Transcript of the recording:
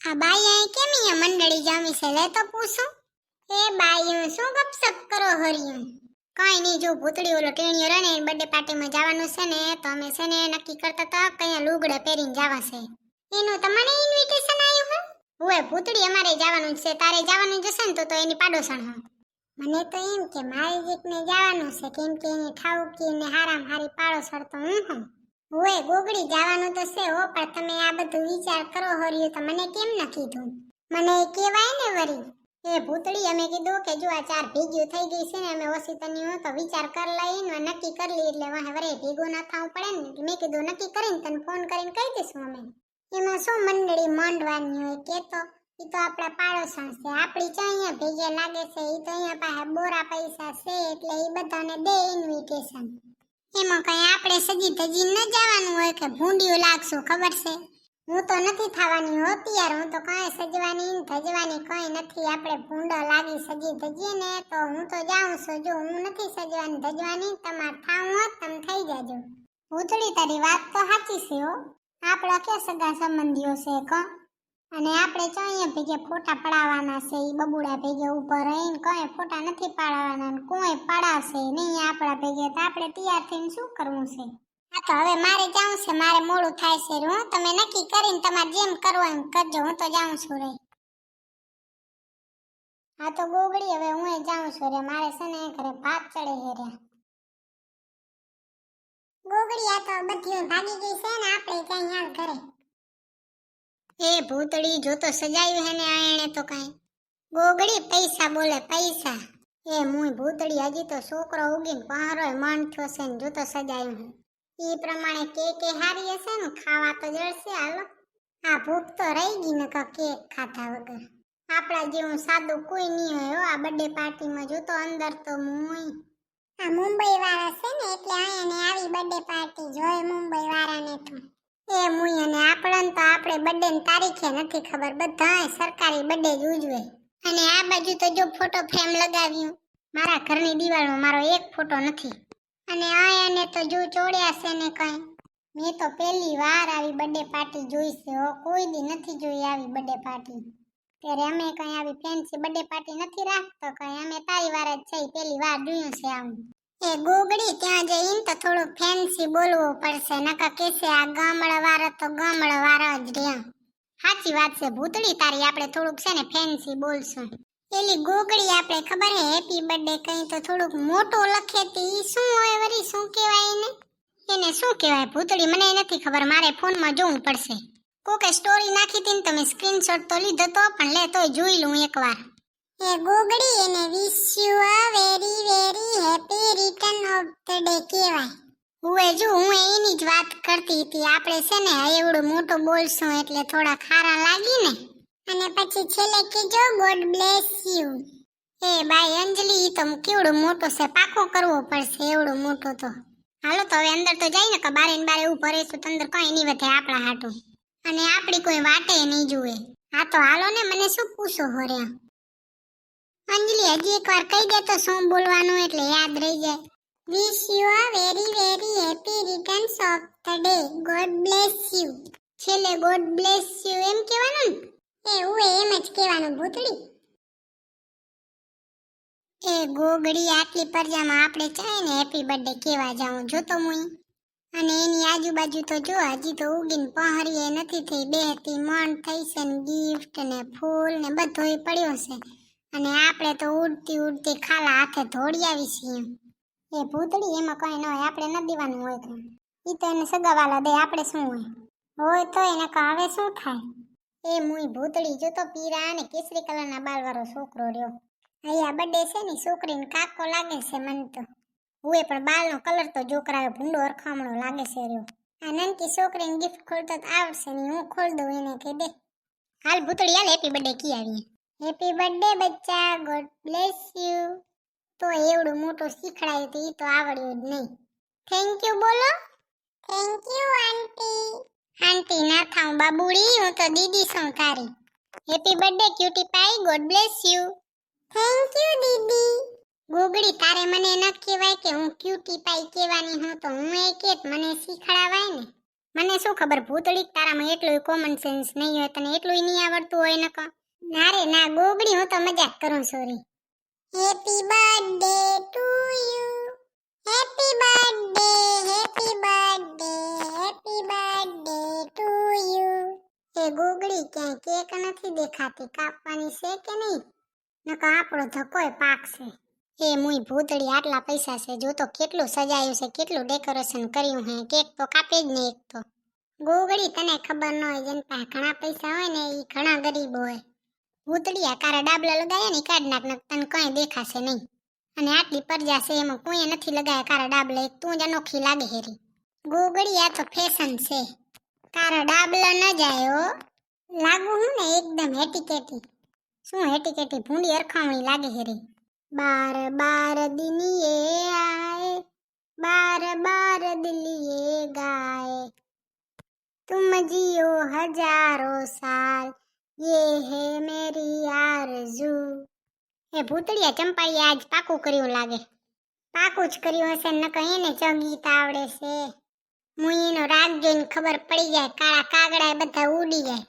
આ બાઈ અહીં કેમ અહીંયા મંડળી જામી છે લે તો પૂછું. એ બાઈ શું ગપસપ કરો હરિયું? કાંઈ નહીં, જો ભૂતળી ઓલો ટેણીયો રહે ને બર્થડે પાર્ટીમાં જવાનું છે ને, તો અમે છે ને નક્કી કરતા હતા કયા લુગડા પહેરીને જવા છે. એનું તમને ઇન્વિટેશન આવ્યું હે? ઓય ભૂતળી અમારે જવાનું છે, તારે જવાનું જશે ને તો એની પાડોસણ હા. મને તો એમ કે મારી જીતને જવાનું છે, કેમ કે એની ઠાઉકી ને હારામ હારી પાડોસણ તો હું. ઓય ગોગડી જવાનું તો છે હો, પણ તમે આ બધું વિચાર કરો હરિયું તો મને કેમ ન કીધું? મને કહેવાય ને વરી. એ ભૂતળી અમે કીધું કે જો આ ચાર ભેગી થઈ ગઈ છે ને, અમે ઓસીતની હું તો વિચાર કર લઈને નક્કી કરી લી, એટલે વાહે વરે ભેગું ના થવું પડે ને. મેં કીધું નક્કી કરીને તને ફોન કરીને કહી દઈશું અમે. એમાં શું મંડળી માંડવાની હોય કે, તો ઈ તો આપણા પાડોશણ છે, આપણી ચા અહીંયા ભેગે લાગે છે, ઈ તો અહીંયા પાસે બોરા પૈસા છે, એટલે ઈ બધાને દે ઇન્વિટેશન. એમાં કઈ આપણે સજી ધજી ન જવાનું હોય કે ભૂંડિયું લાગશું, ખબર છે? હું તો નથી થવાની હો તૈયાર, હું તો કઈ સજવાની ધજવાની કઈ નથી. આપણે ભૂંડો લાગી સજી ધજીએ ને તો હું તો જાઉં છું. જો હું નથી સજવાની ધજવાની, તમારે થાવું હોત તમે થઈ જાજો. ભૂતળી તારી વાત તો સાચી છે હો, આપણા કે સગા સંબંધીઓ છે કો, અને આપણે ચોઈએ ભેગે ફોટા પડાવવાના છે. ઈ બબુડા ભેગે ઊભા રહીને કઈ ફોટા નથી પાડવાના, કોઈ પડાવશે નહીં આપણા ભેગે, તો આપણે તૈયાર થઈને શું કરવું છે? હા તો હવે મારે જાઉં છે, મારે મોડું થાય છે. હું તમે નક્કી કરીને તમારે જેમ કરવો એમ કરજો, હું તો જાઉં છું રે. હા તો ગોગડી હવે હું જાઉં છું રે, મારે છે ને ઘરે ભાત ચડે હે રે. ગોગડી આ તો બધી ભાગી ગઈ છે ને, આપણે ક્યાં હાલ ઘરે. એ ભૂતળી જો તો સજાયું હે ને આ એને તો કઈ. ગોગડી પૈસા બોલે પૈસા. એ મુય ભૂતળી હજી તો છોકરો ઉગીને પહારોય મન થયો છે ને જો તો સજાયું હે. ઈ પ્રમાણે કેક હારી હશે ને, ખાવા તો જળશે. હાલો આ ભૂખ તો રહી ગઈ ને કેક ખાધા વગર. આપણા જેવું સાદું કોઈ નહીં હોય હો આ બર્થડે પાર્ટીમાં. જો તો અંદર તો મુય આ મુંબઈ વાળા છે ને, એટલે આયાને આવી બર્થડે પાર્ટી જોય મુંબઈ વાળાને તો. એ મુય અને આપણને તો આપણે બર્થડે ની તારીખે નથી ખબર, બધાય સરકારી બર્થડે જ ઉજવે. અને આ બાજુ તો જો ફોટો ફ્રેમ લગાવ્યું, મારા ઘરની દિવાલમાં મારો એક ફોટો નથી. અને આયાને તો જો ચોડ્યા છે ને કઈ. મેં તો પહેલી વાર આવી બર્થડે પાર્ટી જોઈ છે હો, કોઈ દી નથી જોઈ આવી બર્થડે પાર્ટી. ત્યારે અમે કઈ આવી ફેન્સી બર્થડે પાર્ટી નથી રાખતો કઈ, અમે તારી વાર જ છે, પહેલી વાર જોયું છે આવું. એ ગોગડી ત્યાં જઈને તો થોડું ફેન્સી બોલવું પડશે, નકા કેસે આ ગામડા વાળા તો ગામડા વાળા જ રહ્યા. સાચી વાત છે ભૂતળી તારી, આપણે થોડુંક છે ને ફેન્સી બોલશું. પેલી ગોગડી આપણે ખબર હે હેપી બર્થડે કઈ તો થોડુંક મોટું લખે તી, ઈ શું હોય વરી, શું કહેવાય એને? એને શું કહેવાય ભૂતળી મને નથી ખબર, મારે ફોનમાં જોવું પડશે. કોકે સ્ટોરી નાખી હતી ને તમે સ્ક્રીનશોટ તો લીધો તો, પણ લે તોય જોઈ લઉં એકવાર. એ ગોગડી એને wish you a very very happy return of the day કહેવાય. હું એની જ વાત કરતી હતી. આપણે છે ને એવડું મોટું બોલશું એટલે થોડા ખારા લાગી ને, અને પછી છેલ્લે કીજો ગોડ બ્લેસ યુ. એ બાઈ અંજલિ ઈ તો કેવડું મોટું છે, પાકું કરવું પડશે એવડું મોટું તો. હાલો તો હવે અંદર તો જાય ને કે બારે ને બારે ઊભો રહેશું તો અંદર કઈ નહીં વધે આપણા હાટું, અને આપણી કોઈ વાટે નહીં જુએ. હા તો હાલો ને, મને શું પૂછો હો રે અંજલિ? હજી એકવાર કહી દે તો શું બોલવાનું એટલે યાદ રહી જાય. Wish you a very very happy returns of the day, God bless you. છેલ્લે ગોડ બ્લેસ યુ એમ કહેવાનું ને? એમ જ કહેવાનું ભૂતળી. એ ગોગડી આટલી પરજામાં આપણે ચાય ને હેપી બર્થડે કેવા જાઉં જો તો મુઈ. અને એની આજુબાજુ તો જો હજી તો ઉગીને પહારીએ નથી થઈ, બેહતી મણ થઈ છે ને ગિફ્ટ ને ફૂલ ને બધોય પડ્યો છે, અને આપણે તો ઉડતી ઉડતી ખાલા હાથે ધોડી આવી છીએ. એ ભૂતળી એમાં કઈ ન હોય, આપણે ન દેવાનું હોય કે ઈ તો એને સગાવાલા દે, આપણે શું હોય તો એને હવે શું થાય. એ મુઈ ભૂતળી જો તો પીરા અને કેસરી કલરના બાલવાળો છોકરો રહ્યો. અહીંયા બર્થડે છે ને છોકરીને કાકો લાગે છે મને તો. હુએ પણ બાલનો કલર તો જોકરાયો ભૂંડો અરખામણો લાગે છે રહ્યો. આ નાનકી છોકરીને ગિફ્ટ ખોલતા તો આવડશે નહીં, હું ખોલ દઉં એને કહી દે. હાલ ભૂતળી હાલ હેપી બર્થડે કી આવીએ. હેપી બર્થડે બચ્ચા, ગોડ બ્લેસ યુ. તો એવડું મોટું શીખડાયું તો ઈ તો આવડ્યું જ નહીં. થેન્ક યુ બોલો. Thank you aunty. આંટી ના થાઉં બાબુડી, હું તો દીદી છું તારી. Happy birthday cutie pie, god bless you. Thank you દીદી. ગોગડી તારે મને ન કહેવાય કે હું ક્યુટી પાઈ કહેવાની હું તો હું એ કે મને શીખડાવાય ને. મને શું ખબર ભૂતળી તારામાં એટલું કોમન સેન્સ નહીં હોય, તને એટલું નહીં આવડતું હોય ને કા. ના રે ના ગોગડી, હું તો મજાક કરું, sorry. Happy birthday to you, happy birthday, happy birthday, happy birthday to you. એ ગોગડી ક્યાંય કેક નથી દેખાતી, કાપવાની છે કે નહીં? નકર આપણો ધક્કોય પાકશે. એ મુઈ ભૂતળી, આટલા પૈસા છે, જો તો કેટલું સજાયું છે, કેટલું ડેકોરેશન કર્યું હે, કેક તો કાપે જ ને એક તો. ગોગડી તને ખબર ન હોય, જેન પાસે ઘણા પૈસા હોય ને એ ઘણા ગરીબ હોય. ભૂતળી આ કારા ડાબલા લગાયા ને કાઢ નાખ, તને કઈ દેખાશે નહીં. અને આટલી પરજા છે એમાં કોઈ નથી લગાયા કારા ડાબલા, એક તું જ અનોખી લાગે હેરી. ગોગડી આ તો ફેશન છે, કારા ડાબલા ન જાય હો. લાગુ હું ને એકદમ હેટીકેટી. શું હેટીકેટી, ભૂંડી અરખામણી લાગે હેરી. બાર બાર દિનિએ આए, बार बार दिल ये गाए, तुम जियो हजारों साल, ये है मेरी आरज़ू. એ ભૂતળિયા ચંપાઈએ આજ પાકું કર્યું લાગે. પાકું જ કર્યું હશે, ન કહે ને ચગીત આવડે છે. મુઈનો રાગ જોઈને ખબર પડી જાય, કાળા કાગડા બધા ઉડી જાય.